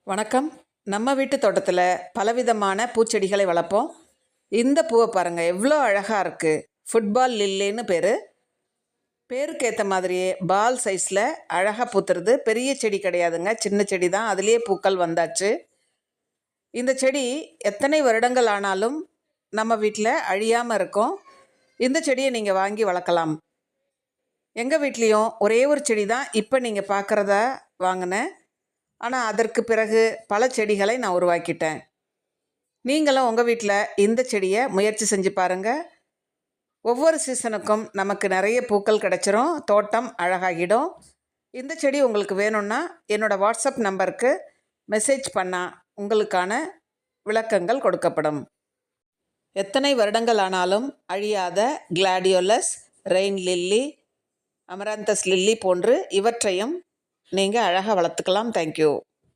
வணக்கம். நம்ம வீட்டு தோட்டத்தில் பலவிதமான பூச்செடிகளை வளர்ப்போம். இந்த பூவை பாருங்கள், எவ்வளோ அழகாக இருக்குது. ஃபுட்பால் லில்லின்னு பேர். பேருக்கு ஏற்ற மாதிரியே பால் சைஸில் அழகாக பூத்துறது. பெரிய செடி கிடையாதுங்க, சின்ன செடி தான். அதுலேயே பூக்கள் வந்தாச்சு. இந்த செடி எத்தனை வருடங்கள் ஆனாலும் நம்ம வீட்டில் அழியாமல் இருக்கும். இந்த செடியை நீங்கள் வாங்கி வளர்க்கலாம். எங்கள் வீட்லேயும் ஒரே ஒரு செடி தான் இப்போ நீங்கள் பார்க்குறத வாங்கினேன். ஆனால் அதற்கு பிறகு பல செடிகளை நான் உருவாக்கிட்டேன். நீங்களும் உங்கள் வீட்டில் இந்த செடியை முயற்சி செஞ்சு பாருங்கள். ஒவ்வொரு சீசனுக்கும் நமக்கு நிறைய பூக்கள் கிடச்சிரும், தோட்டம் அழகாகிடும். இந்த செடி உங்களுக்கு வேணும்னா என்னோடய வாட்ஸ்அப் நம்பருக்கு மெசேஜ் பண்ணால் உங்களுக்கான விளக்கங்கள் கொடுக்கப்படும். எத்தனை வருடங்கள் ஆனாலும் அழியாத gladiolus, rain lily, amaranthus lily போன்று இவற்றையும் நீங்கள் அழகாக வளர்த்துக்கலாம். தேங்க்யூ.